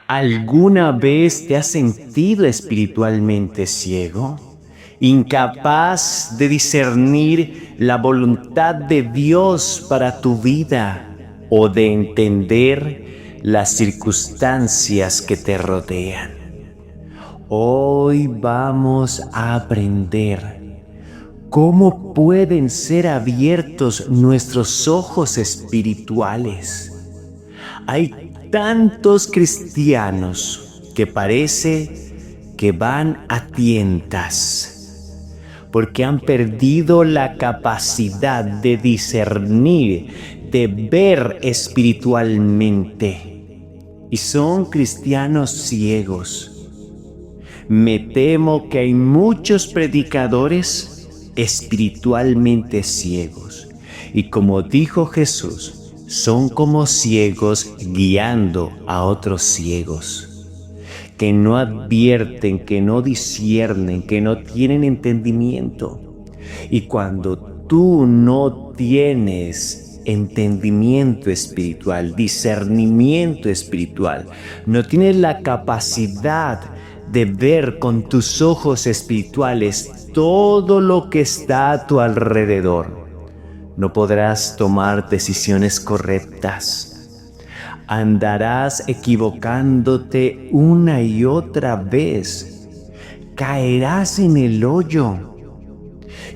¿Alguna vez te has sentido espiritualmente ciego? Incapaz de discernir la voluntad de Dios para tu vida o de entender las circunstancias que te rodean. Hoy vamos a aprender cómo pueden ser abiertos nuestros ojos espirituales. Hay tantos cristianos que parece que van a tientas porque han perdido la capacidad de discernir, de ver espiritualmente, y son cristianos ciegos. Me temo que hay muchos predicadores espiritualmente ciegos, y como dijo Jesús, son como ciegos guiando a otros ciegos, que no advierten, que no disciernen, que no tienen entendimiento. Y cuando tú no tienes entendimiento espiritual, discernimiento espiritual, no tienes la capacidad de ver con tus ojos espirituales todo lo que está a tu alrededor, no podrás tomar decisiones correctas. Andarás equivocándote una y otra vez. Caerás en el hoyo.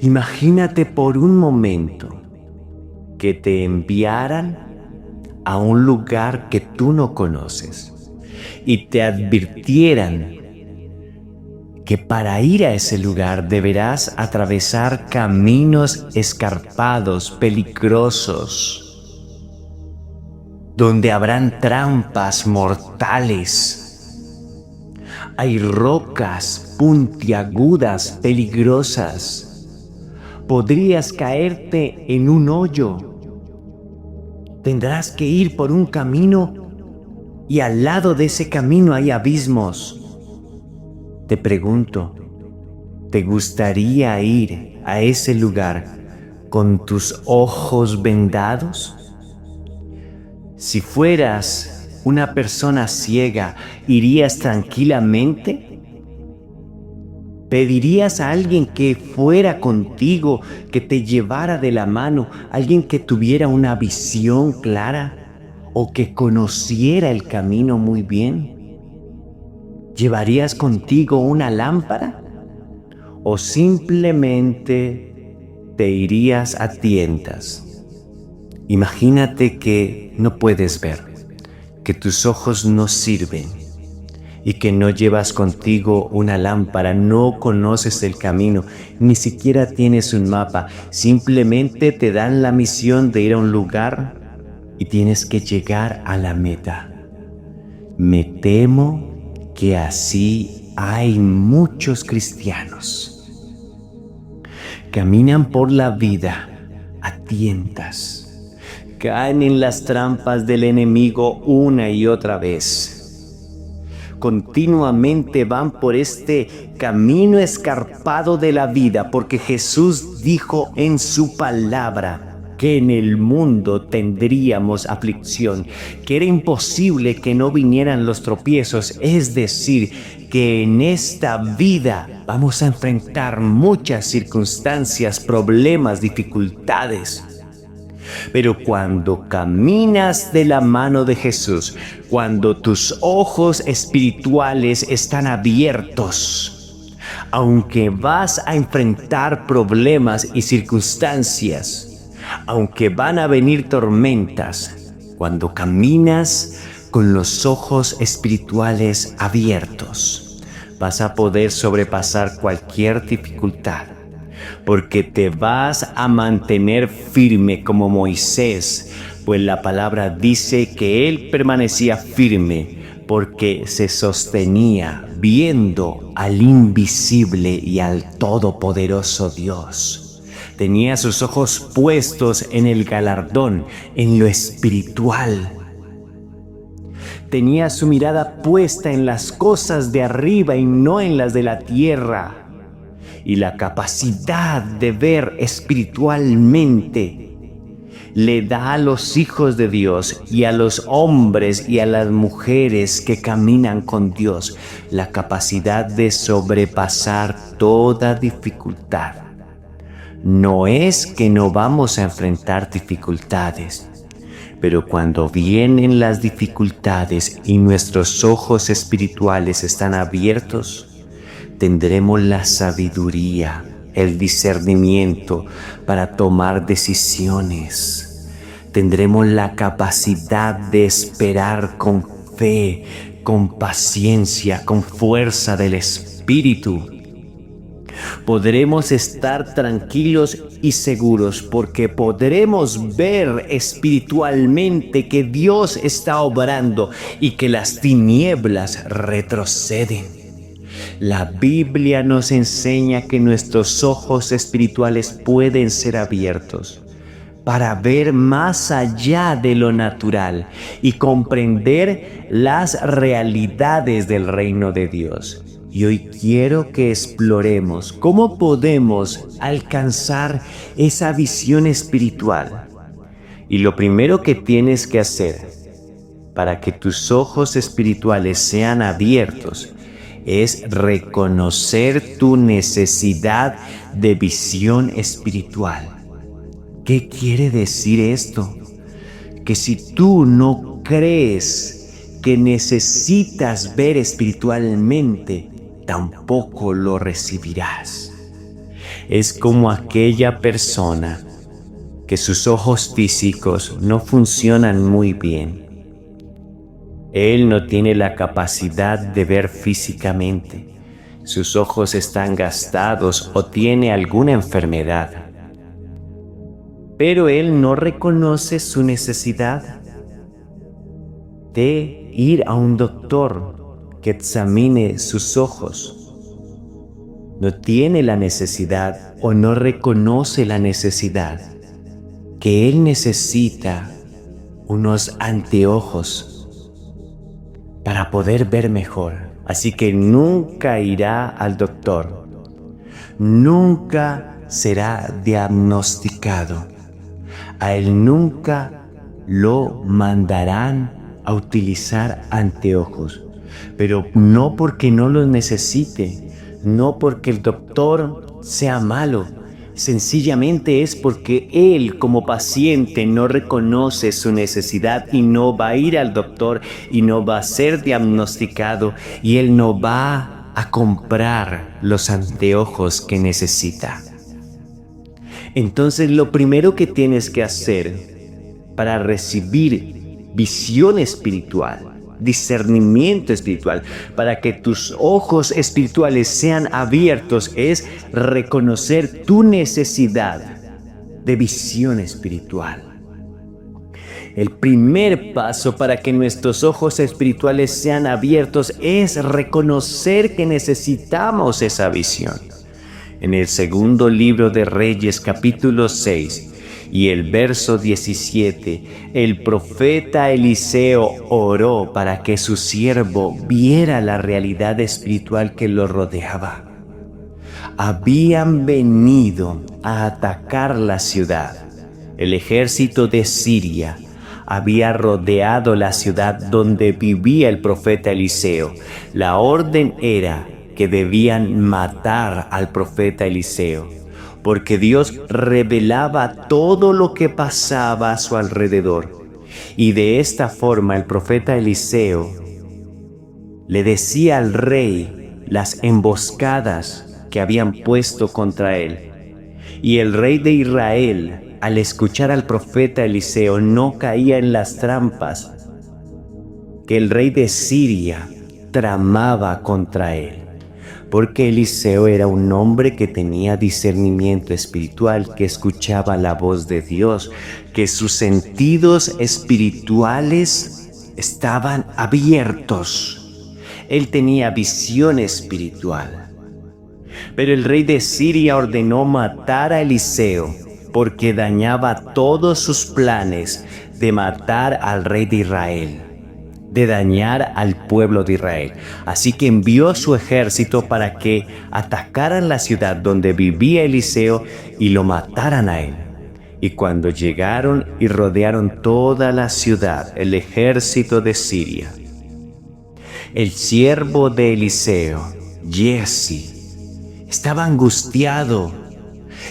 Imagínate por un momento que te enviaran a un lugar que tú no conoces y te advirtieran que para ir a ese lugar deberás atravesar caminos escarpados, peligrosos, donde habrán trampas mortales. Hay rocas puntiagudas, peligrosas. Podrías caerte en un hoyo. Tendrás que ir por un camino y al lado de ese camino hay abismos. Te pregunto, ¿te gustaría ir a ese lugar con tus ojos vendados? Si fueras una persona ciega, ¿irías tranquilamente? ¿Pedirías a alguien que fuera contigo, que te llevara de la mano, alguien que tuviera una visión clara o que conociera el camino muy bien? ¿Llevarías contigo una lámpara? ¿O simplemente te irías a tientas? Imagínate que no puedes ver, que tus ojos no sirven y que no llevas contigo una lámpara, no conoces el camino, ni siquiera tienes un mapa, simplemente te dan la misión de ir a un lugar y tienes que llegar a la meta. Me temo que así hay muchos cristianos. Caminan por la vida a tientas, caen en las trampas del enemigo una y otra vez. Continuamente van por este camino escarpado de la vida, porque Jesús dijo en su palabra que en el mundo tendríamos aflicción, que era imposible que no vinieran los tropiezos, es decir, que en esta vida vamos a enfrentar muchas circunstancias, problemas, dificultades. Pero cuando caminas de la mano de Jesús, cuando tus ojos espirituales están abiertos, aunque vas a enfrentar problemas y circunstancias, aunque van a venir tormentas, cuando caminas con los ojos espirituales abiertos, vas a poder sobrepasar cualquier dificultad, porque te vas a mantener firme como Moisés, pues la palabra dice que él permanecía firme porque se sostenía viendo al invisible y al todopoderoso Dios. Tenía sus ojos puestos en el galardón, en lo espiritual. Tenía su mirada puesta en las cosas de arriba y no en las de la tierra. Y la capacidad de ver espiritualmente le da a los hijos de Dios y a los hombres y a las mujeres que caminan con Dios la capacidad de sobrepasar toda dificultad. No es que no vamos a enfrentar dificultades, pero cuando vienen las dificultades y nuestros ojos espirituales están abiertos, tendremos la sabiduría, el discernimiento para tomar decisiones. Tendremos la capacidad de esperar con fe, con paciencia, con fuerza del Espíritu. Podremos estar tranquilos y seguros porque podremos ver espiritualmente que Dios está obrando y que las tinieblas retroceden. La Biblia nos enseña que nuestros ojos espirituales pueden ser abiertos para ver más allá de lo natural y comprender las realidades del reino de Dios. Y hoy quiero que exploremos cómo podemos alcanzar esa visión espiritual. Y lo primero que tienes que hacer para que tus ojos espirituales sean abiertos es reconocer tu necesidad de visión espiritual. ¿Qué quiere decir esto? Que si tú no crees que necesitas ver espiritualmente, tampoco lo recibirás. Es como aquella persona que sus ojos físicos no funcionan muy bien. Él no tiene la capacidad de ver físicamente. Sus ojos están gastados o tiene alguna enfermedad. Pero él no reconoce su necesidad de ir a un doctor que examine sus ojos. No tiene la necesidad o no reconoce la necesidad que él necesita unos anteojos para poder ver mejor. Así que nunca irá al doctor. Nunca será diagnosticado. A él nunca lo mandarán a utilizar anteojos. Pero no porque no los necesite, no porque el doctor sea malo. Sencillamente es porque él como paciente no reconoce su necesidad y no va a ir al doctor y no va a ser diagnosticado y él no va a comprar los anteojos que necesita. Entonces lo primero que tienes que hacer para recibir visión espiritual, discernimiento espiritual, para que tus ojos espirituales sean abiertos, es reconocer tu necesidad de visión espiritual. El primer paso para que nuestros ojos espirituales sean abiertos es reconocer que necesitamos esa visión. En el segundo libro de Reyes, capítulo 6, y el verso 17, el profeta Eliseo oró para que su siervo viera la realidad espiritual que lo rodeaba. Habían venido a atacar la ciudad. El ejército de Siria había rodeado la ciudad donde vivía el profeta Eliseo. La orden era que debían matar al profeta Eliseo, porque Dios revelaba todo lo que pasaba a su alrededor. Y de esta forma el profeta Eliseo le decía al rey las emboscadas que habían puesto contra él. Y el rey de Israel, al escuchar al profeta Eliseo, no caía en las trampas que el rey de Siria tramaba contra él. Porque Eliseo era un hombre que tenía discernimiento espiritual, que escuchaba la voz de Dios, que sus sentidos espirituales estaban abiertos. Él tenía visión espiritual. Pero el rey de Siria ordenó matar a Eliseo porque dañaba todos sus planes de matar al rey de Israel, de dañar al pueblo de Israel. Así que envió su ejército para que atacaran la ciudad donde vivía Eliseo y lo mataran a él. Y cuando llegaron y rodearon toda la ciudad, el ejército de Siria, el siervo de Eliseo, Giezi, estaba angustiado,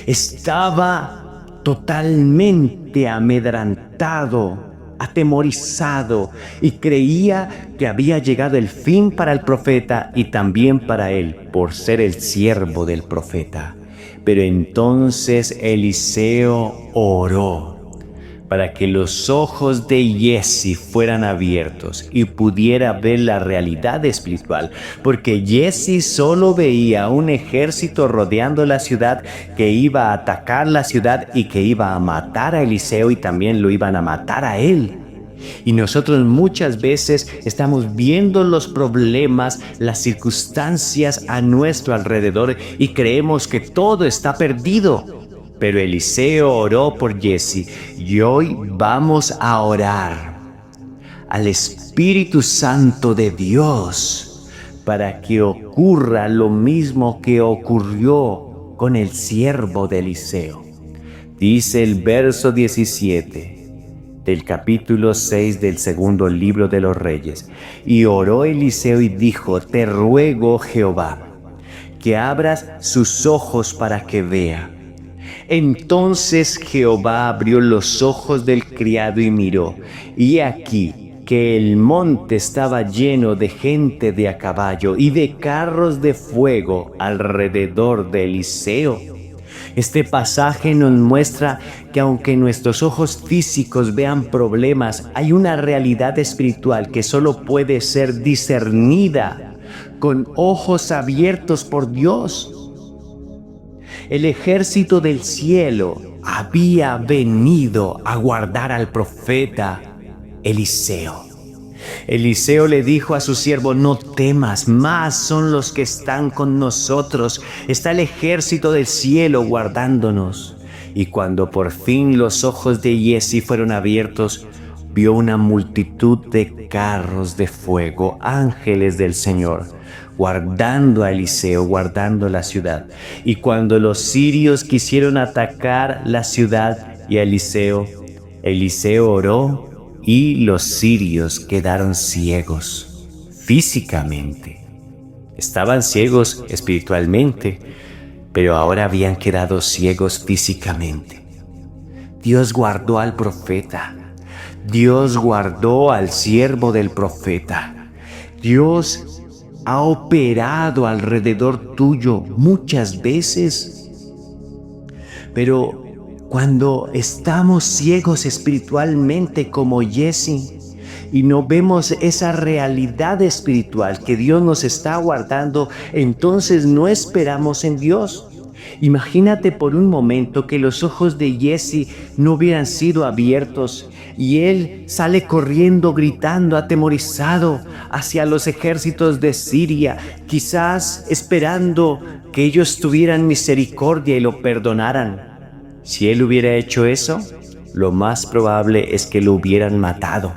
estaba totalmente amedrentado, atemorizado, y creía que había llegado el fin para el profeta y también para él, por ser el siervo del profeta. Pero entonces Eliseo oró para que los ojos de Giezi fueran abiertos y pudiera ver la realidad espiritual, porque Giezi solo veía un ejército rodeando la ciudad que iba a atacar la ciudad y que iba a matar a Eliseo y también lo iban a matar a él. Y nosotros muchas veces estamos viendo los problemas, las circunstancias a nuestro alrededor y creemos que todo está perdido. Pero Eliseo oró por Giezi y hoy vamos a orar al Espíritu Santo de Dios para que ocurra lo mismo que ocurrió con el siervo de Eliseo. Dice el verso 17 del capítulo 6 del segundo libro de los Reyes. Y oró Eliseo y dijo: te ruego, Jehová, que abras sus ojos para que vea. Entonces Jehová abrió los ojos del criado y miró, y aquí que el monte estaba lleno de gente de a caballo y de carros de fuego alrededor de Eliseo. Este pasaje nos muestra que aunque nuestros ojos físicos vean problemas, hay una realidad espiritual que solo puede ser discernida con ojos abiertos por Dios. El ejército del cielo había venido a guardar al profeta Eliseo. Eliseo le dijo a su siervo: no temas, más son los que están con nosotros. Está el ejército del cielo guardándonos. Y cuando por fin los ojos de Giezi fueron abiertos, vio una multitud de carros de fuego, ángeles del Señor, guardando a Eliseo, guardando la ciudad. Y cuando los sirios quisieron atacar la ciudad y a Eliseo, Eliseo oró y los sirios quedaron ciegos físicamente. Estaban ciegos espiritualmente, pero ahora habían quedado ciegos físicamente. Dios guardó al profeta. Dios guardó al siervo del profeta. Dios ha operado alrededor tuyo muchas veces. Pero cuando estamos ciegos espiritualmente como Giezi y no vemos esa realidad espiritual que Dios nos está guardando, entonces no esperamos en Dios. Imagínate por un momento que los ojos de Giezi no hubieran sido abiertos y él sale corriendo, gritando, atemorizado hacia los ejércitos de Siria, quizás esperando que ellos tuvieran misericordia y lo perdonaran. Si él hubiera hecho eso, lo más probable es que lo hubieran matado,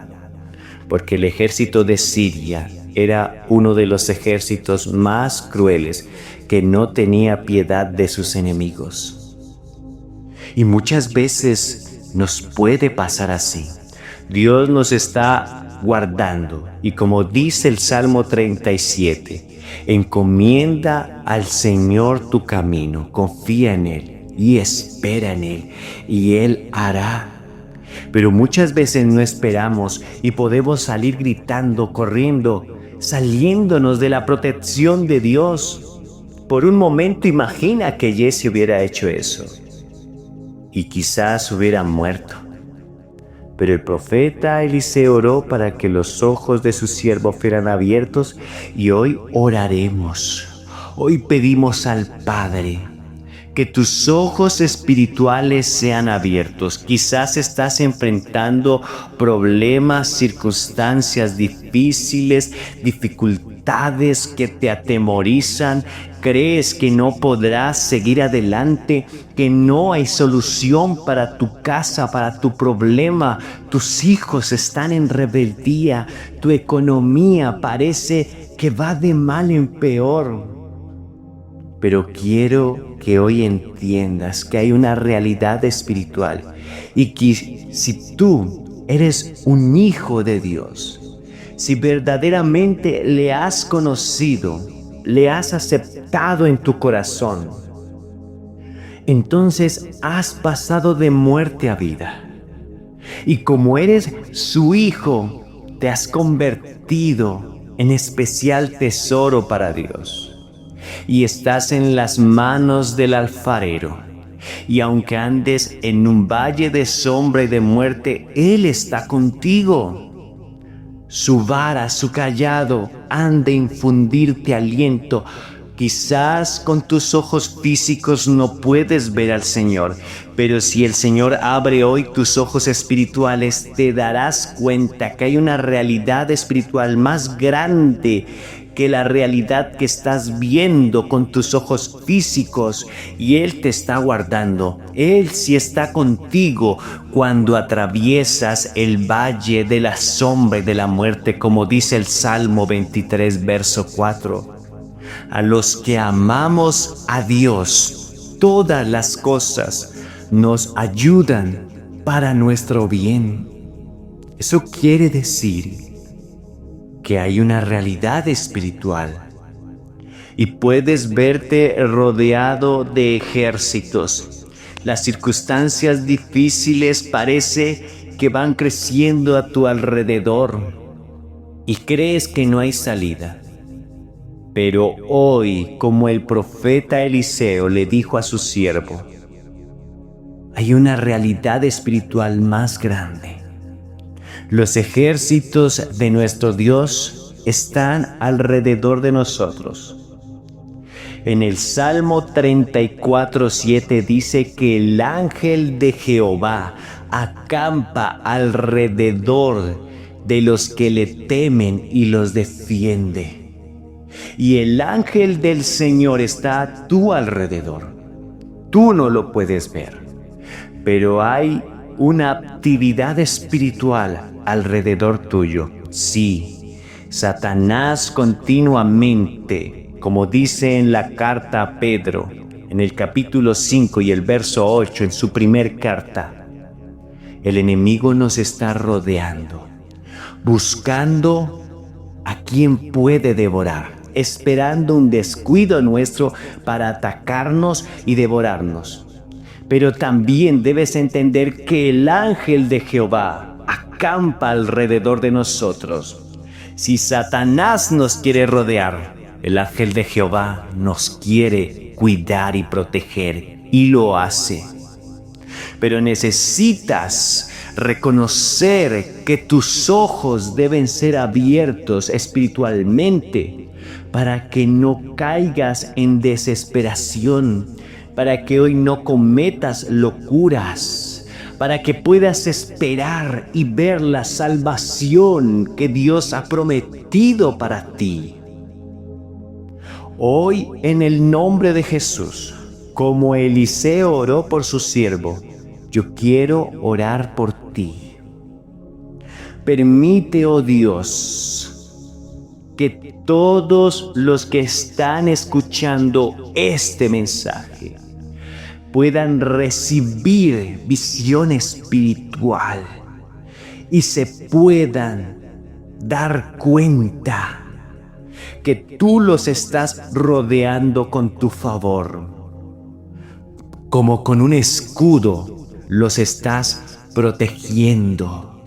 porque el ejército de Siria era uno de los ejércitos más crueles, que no tenía piedad de sus enemigos. Y muchas veces nos puede pasar así. Dios nos está guardando, y como dice el Salmo 37, encomienda al Señor tu camino, confía en Él y espera en Él, y Él hará. Pero muchas veces no esperamos y podemos salir gritando, corriendo, saliéndonos de la protección de Dios. Por un momento imagina que Giezi hubiera hecho eso y quizás hubiera muerto. Pero el profeta Eliseo oró para que los ojos de su siervo fueran abiertos, y hoy oraremos. Hoy pedimos al Padre que tus ojos espirituales sean abiertos. Quizás estás enfrentando problemas, circunstancias difíciles, dificultades que te atemorizan. Crees que no podrás seguir adelante, que no hay solución para tu casa, para tu problema. Tus hijos están en rebeldía. Tu economía parece que va de mal en peor. Pero quiero que hoy entiendas que hay una realidad espiritual y que si tú eres un hijo de Dios, si verdaderamente le has conocido, le has aceptado en tu corazón, entonces has pasado de muerte a vida. Y como eres su hijo, te has convertido en especial tesoro para Dios. Y estás en las manos del alfarero. Y aunque andes en un valle de sombra y de muerte, Él está contigo. Su vara, su cayado, han de infundirte aliento. Quizás con tus ojos físicos no puedes ver al Señor, pero si el Señor abre hoy tus ojos espirituales, te darás cuenta que hay una realidad espiritual más grande que la realidad que estás viendo con tus ojos físicos, y Él te está guardando. Él sí está contigo cuando atraviesas el valle de la sombra y de la muerte, como dice el Salmo 23, verso 4. A los que amamos a Dios, todas las cosas nos ayudan para nuestro bien. Eso quiere decir que hay una realidad espiritual y puedes verte rodeado de ejércitos. Las circunstancias difíciles parece que van creciendo a tu alrededor y crees que no hay salida. Pero hoy, como el profeta Eliseo le dijo a su siervo, hay una realidad espiritual más grande. Los ejércitos de nuestro Dios están alrededor de nosotros. En el Salmo 34:7 dice que el ángel de Jehová acampa alrededor de los que le temen y los defiende. Y el ángel del Señor está a tu alrededor. Tú no lo puedes ver, pero hay una actividad espiritual alrededor tuyo. Sí, Satanás continuamente, como dice en la carta a Pedro, en el capítulo 5 y el verso 8, en su primer carta, el enemigo nos está rodeando, buscando a quien puede devorar, esperando un descuido nuestro para atacarnos y devorarnos. Pero también debes entender que el ángel de Jehová acampa alrededor de nosotros. Si Satanás nos quiere rodear, el ángel de Jehová nos quiere cuidar y proteger, y lo hace. Pero necesitas reconocer que tus ojos deben ser abiertos espiritualmente para que no caigas en desesperación, para que hoy no cometas locuras, para que puedas esperar y ver la salvación que Dios ha prometido para ti. Hoy, en el nombre de Jesús, como Eliseo oró por su siervo, yo quiero orar por ti. Permite, oh Dios, que todos los que están escuchando este mensaje puedan recibir visión espiritual y se puedan dar cuenta que tú los estás rodeando con tu favor. Como con un escudo los estás protegiendo.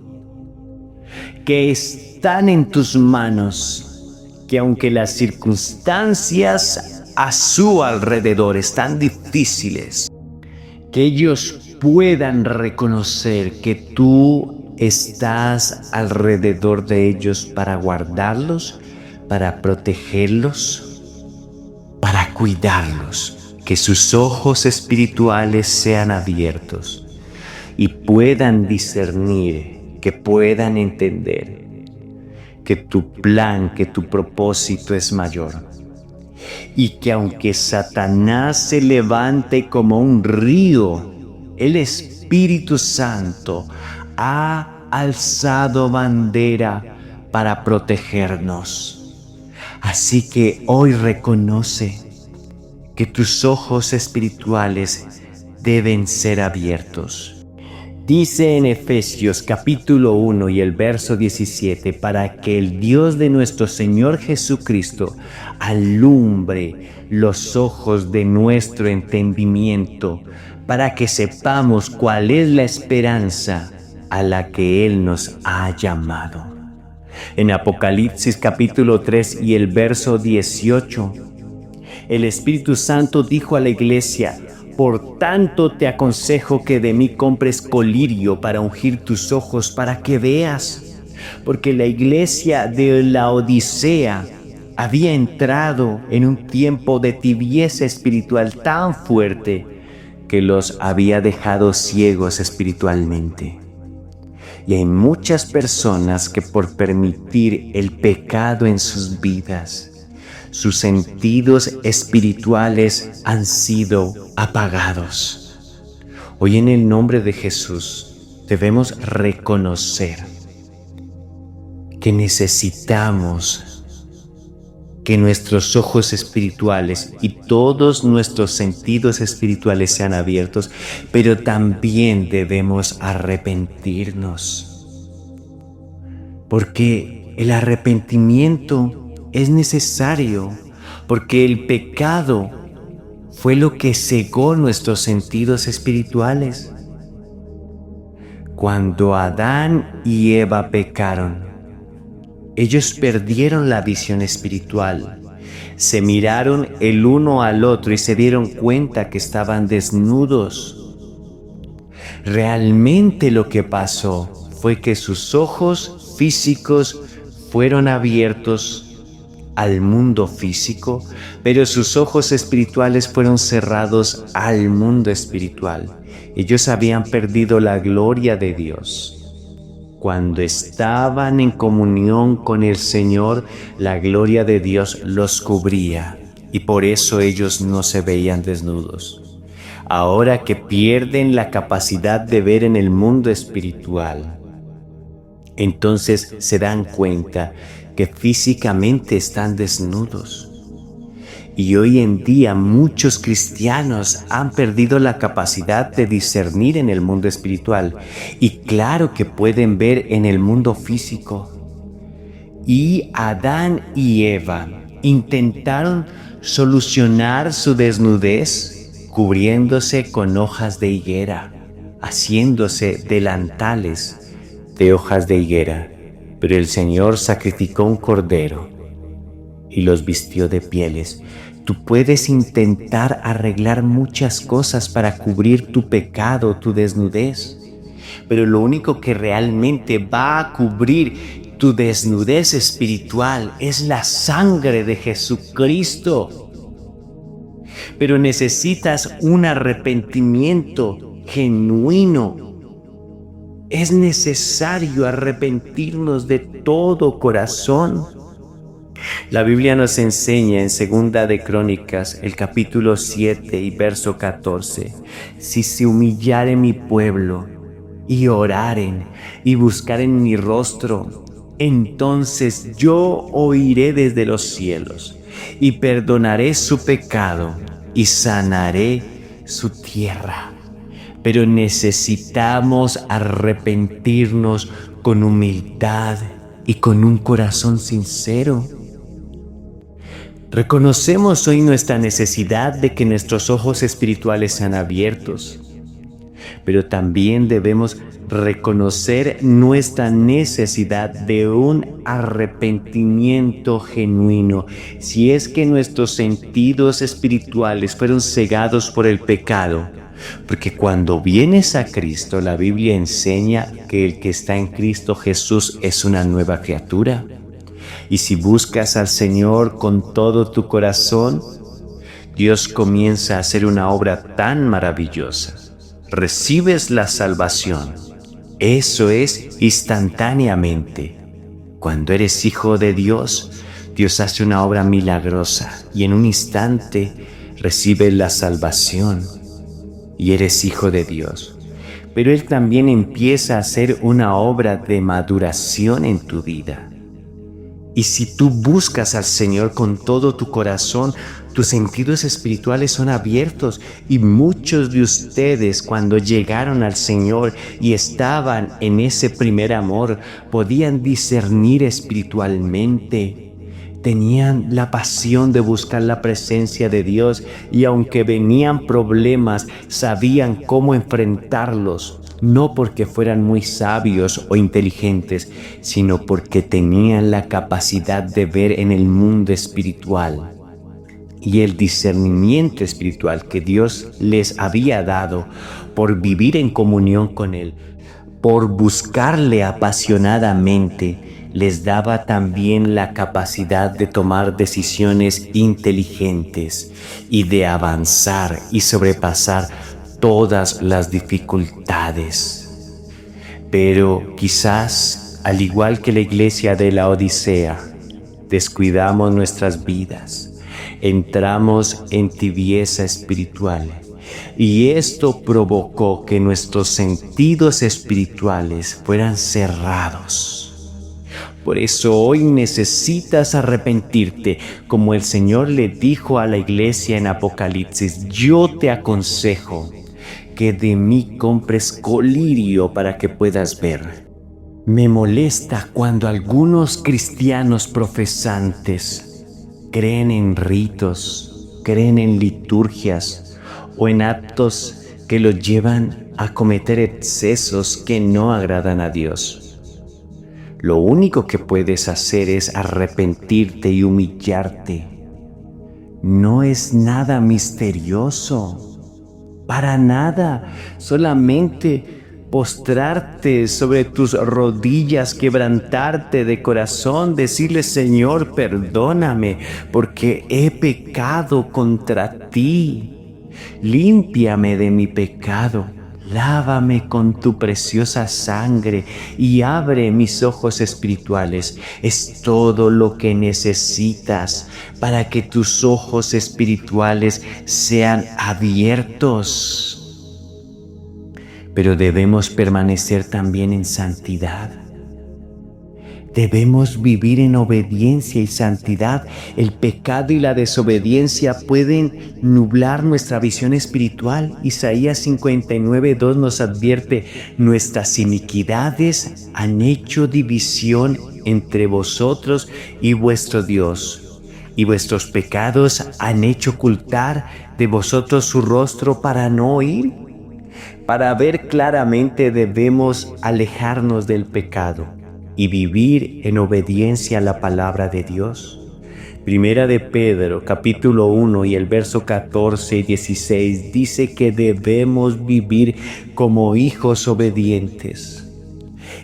Que están en tus manos, que aunque las circunstancias a su alrededor están difíciles, que ellos puedan reconocer que tú estás alrededor de ellos para guardarlos, para protegerlos, para cuidarlos, que sus ojos espirituales sean abiertos y puedan discernir, que puedan entender que tu plan, que tu propósito es mayor. Y que aunque Satanás se levante como un río, el Espíritu Santo ha alzado bandera para protegernos. Así que hoy reconoce que tus ojos espirituales deben ser abiertos. Dice en Efesios capítulo 1 y el verso 17, para que el Dios de nuestro Señor Jesucristo alumbre los ojos de nuestro entendimiento, para que sepamos cuál es la esperanza a la que Él nos ha llamado. En Apocalipsis capítulo 3 y el verso 18, el Espíritu Santo dijo a la iglesia: por tanto te aconsejo que de mí compres colirio para ungir tus ojos para que veas, porque la iglesia de la Odisea había entrado en un tiempo de tibieza espiritual tan fuerte que los había dejado ciegos espiritualmente. Y hay muchas personas que por permitir el pecado en sus vidas, sus sentidos espirituales han sido apagados. Hoy en el nombre de Jesús debemos reconocer que necesitamos que nuestros ojos espirituales y todos nuestros sentidos espirituales sean abiertos, pero también debemos arrepentirnos. Porque el arrepentimiento es necesario, porque el pecado fue lo que cegó nuestros sentidos espirituales. Cuando Adán y Eva pecaron, ellos perdieron la visión espiritual, se miraron el uno al otro y se dieron cuenta que estaban desnudos. Realmente lo que pasó fue que sus ojos físicos fueron abiertos al mundo físico, pero sus ojos espirituales fueron cerrados al mundo espiritual. Ellos habían perdido la gloria de Dios. Cuando estaban en comunión con el Señor, la gloria de Dios los cubría y por eso ellos no se veían desnudos. Ahora que pierden la capacidad de ver en el mundo espiritual, entonces se dan cuenta que físicamente están desnudos. Y hoy en día muchos cristianos han perdido la capacidad de discernir en el mundo espiritual. Y claro que pueden ver en el mundo físico. Y Adán y Eva intentaron solucionar su desnudez cubriéndose con hojas de higuera, haciéndose delantales de hojas de higuera. Pero el Señor sacrificó un cordero y los vistió de pieles. Tú puedes intentar arreglar muchas cosas para cubrir tu pecado, tu desnudez, pero lo único que realmente va a cubrir tu desnudez espiritual es la sangre de Jesucristo. Pero necesitas un arrepentimiento genuino. Es necesario arrepentirnos de todo corazón. La Biblia nos enseña en 2 de Crónicas, el capítulo 7 y verso 14, si se humillare mi pueblo y oraren y buscaren mi rostro, entonces yo oiré desde los cielos y perdonaré su pecado y sanaré su tierra. Pero necesitamos arrepentirnos con humildad y con un corazón sincero. Reconocemos hoy nuestra necesidad de que nuestros ojos espirituales sean abiertos, pero también debemos reconocer nuestra necesidad de un arrepentimiento genuino. Si es que nuestros sentidos espirituales fueron cegados por el pecado, porque cuando vienes a Cristo, la Biblia enseña que el que está en Cristo Jesús es una nueva criatura. Y si buscas al Señor con todo tu corazón, Dios comienza a hacer una obra tan maravillosa. Recibes la salvación. Eso es instantáneamente. Cuando eres hijo de Dios, Dios hace una obra milagrosa y en un instante recibes la salvación y eres hijo de Dios. Pero Él también empieza a hacer una obra de maduración en tu vida. Y si tú buscas al Señor con todo tu corazón, tus sentidos espirituales son abiertos. Y muchos de ustedes, cuando llegaron al Señor y estaban en ese primer amor, podían discernir espiritualmente. Tenían la pasión de buscar la presencia de Dios, y aunque venían problemas, sabían cómo enfrentarlos. No porque fueran muy sabios o inteligentes, sino porque tenían la capacidad de ver en el mundo espiritual y el discernimiento espiritual que Dios les había dado por vivir en comunión con Él, por buscarle apasionadamente. Les daba también la capacidad de tomar decisiones inteligentes y de avanzar y sobrepasar todas las dificultades. Pero quizás, al igual que la iglesia de la Odisea, descuidamos nuestras vidas, entramos en tibieza espiritual, y esto provocó que nuestros sentidos espirituales fueran cerrados. Por eso hoy necesitas arrepentirte, como el Señor le dijo a la iglesia en Apocalipsis: yo te aconsejo que de mí compres colirio para que puedas ver. Me molesta cuando algunos cristianos profesantes creen en ritos, creen en liturgias o en actos que los llevan a cometer excesos que no agradan a Dios. Lo único que puedes hacer es arrepentirte y humillarte. No es nada misterioso, para nada. Solamente postrarte sobre tus rodillas, quebrantarte de corazón, decirle: Señor, perdóname, porque he pecado contra ti. Límpiame de mi pecado. Lávame con tu preciosa sangre y abre mis ojos espirituales. Es todo lo que necesitas para que tus ojos espirituales sean abiertos. Pero debemos permanecer también en santidad. Debemos vivir en obediencia y santidad. El pecado y la desobediencia pueden nublar nuestra visión espiritual. Isaías 59:2 nos advierte: nuestras iniquidades han hecho división entre vosotros y vuestro Dios, y vuestros pecados han hecho ocultar de vosotros su rostro para no oír. Para ver claramente debemos alejarnos del pecado y vivir en obediencia a la palabra de Dios. Primera de Pedro, capítulo 1 y el verso 14 y 16 dice que debemos vivir como hijos obedientes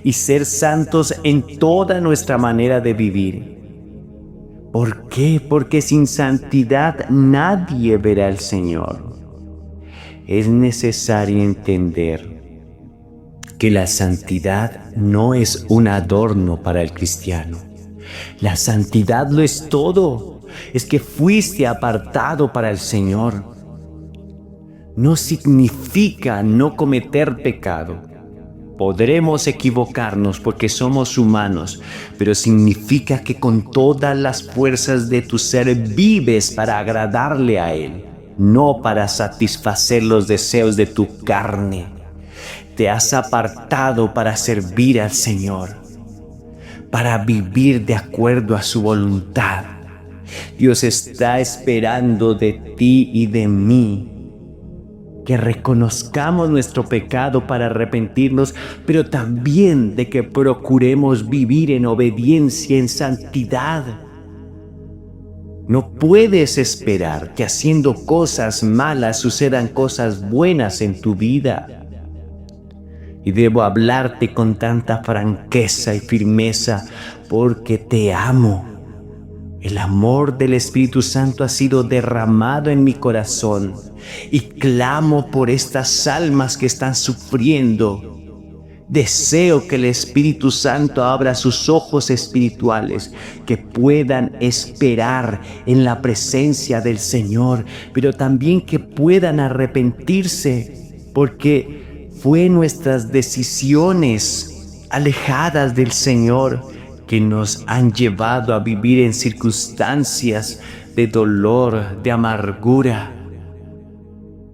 y ser santos en toda nuestra manera de vivir. ¿Por qué? Porque sin santidad nadie verá al Señor. Es necesario entender que la santidad no es un adorno para el cristiano. La santidad lo es todo. Es que fuiste apartado para el Señor. No significa no cometer pecado. Podremos equivocarnos porque somos humanos, pero significa que con todas las fuerzas de tu ser vives para agradarle a Él, no para satisfacer los deseos de tu carne. Te has apartado para servir al Señor, para vivir de acuerdo a su voluntad. Dios está esperando de ti y de mí que reconozcamos nuestro pecado para arrepentirnos, pero también de que procuremos vivir en obediencia, en santidad. No puedes esperar que haciendo cosas malas sucedan cosas buenas en tu vida. Y debo hablarte con tanta franqueza y firmeza porque te amo. El amor del Espíritu Santo ha sido derramado en mi corazón y clamo por estas almas que están sufriendo. Deseo que el Espíritu Santo abra sus ojos espirituales, que puedan esperar en la presencia del Señor, pero también que puedan arrepentirse, porque fue nuestras decisiones alejadas del Señor que nos han llevado a vivir en circunstancias de dolor, de amargura,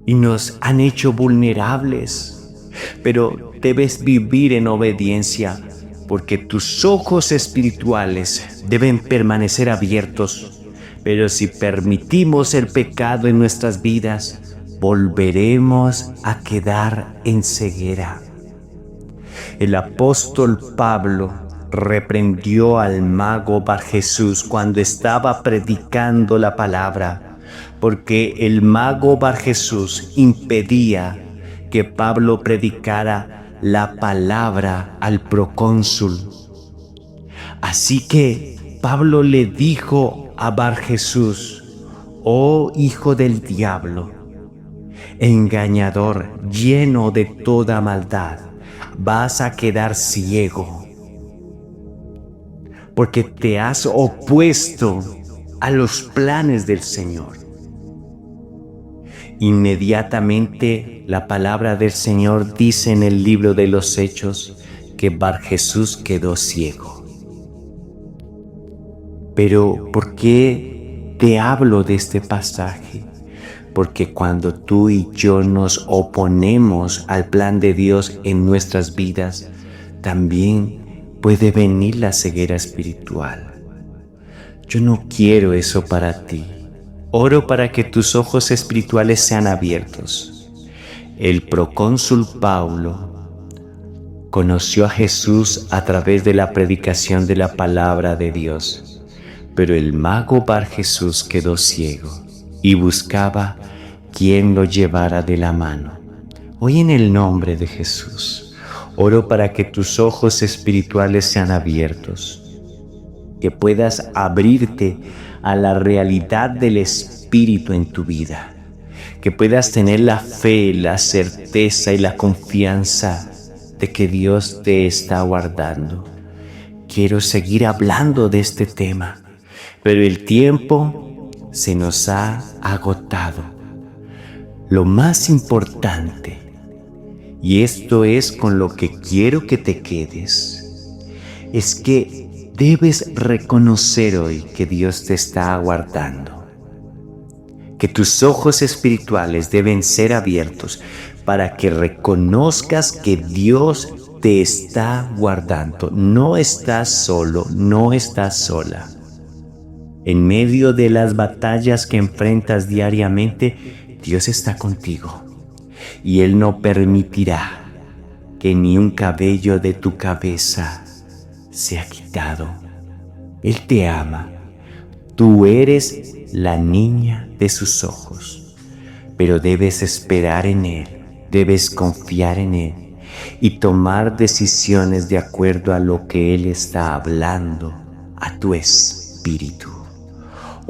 y nos han hecho vulnerables. Pero debes vivir en obediencia, porque tus ojos espirituales deben permanecer abiertos. Pero si permitimos el pecado en nuestras vidas, volveremos a quedar en ceguera. El apóstol Pablo reprendió al mago Barjesús cuando estaba predicando la palabra, porque el mago Barjesús impedía que Pablo predicara la palabra al procónsul. Así que Pablo le dijo a Barjesús: «Oh hijo del diablo, engañador, lleno de toda maldad, vas a quedar ciego, porque te has opuesto a los planes del Señor». Inmediatamente la palabra del Señor dice en el libro de los Hechos que Barjesús quedó ciego. Pero ¿por qué te hablo de este pasaje? Porque cuando tú y yo nos oponemos al plan de Dios en nuestras vidas, también puede venir la ceguera espiritual. Yo no quiero eso para ti. Oro para que tus ojos espirituales sean abiertos. El procónsul Pablo conoció a Jesús a través de la predicación de la palabra de Dios, pero el mago Barjesús quedó ciego y buscaba quien lo llevara de la mano. Hoy, en el nombre de Jesús, oro para que tus ojos espirituales sean abiertos, que puedas abrirte a la realidad del Espíritu en tu vida, que puedas tener la fe, la certeza y la confianza de que Dios te está guardando. Quiero seguir hablando de este tema, pero el tiempo se nos ha agotado. Lo más importante, y esto es con lo que quiero que te quedes, es que debes reconocer hoy que Dios te está aguardando, que tus ojos espirituales deben ser abiertos para que reconozcas que Dios te está guardando. No estás solo, no estás sola. En medio de las batallas que enfrentas diariamente, Dios está contigo y Él no permitirá que ni un cabello de tu cabeza sea quitado. Él te ama. Tú eres la niña de sus ojos, pero debes esperar en Él, debes confiar en Él y tomar decisiones de acuerdo a lo que Él está hablando a tu espíritu.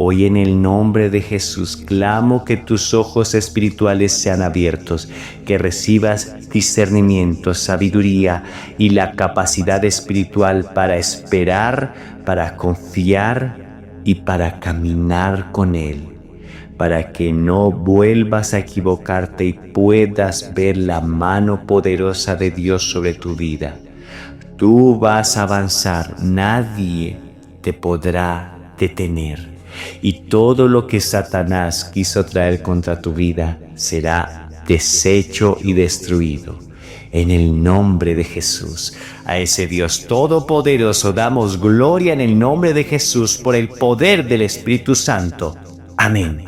Hoy, en el nombre de Jesús, clamo que tus ojos espirituales sean abiertos, que recibas discernimiento, sabiduría y la capacidad espiritual para esperar, para confiar y para caminar con Él, para que no vuelvas a equivocarte y puedas ver la mano poderosa de Dios sobre tu vida. Tú vas a avanzar, nadie te podrá detener. Y todo lo que Satanás quiso traer contra tu vida será deshecho y destruido. En el nombre de Jesús, a ese Dios todopoderoso damos gloria en el nombre de Jesús por el poder del Espíritu Santo. Amén.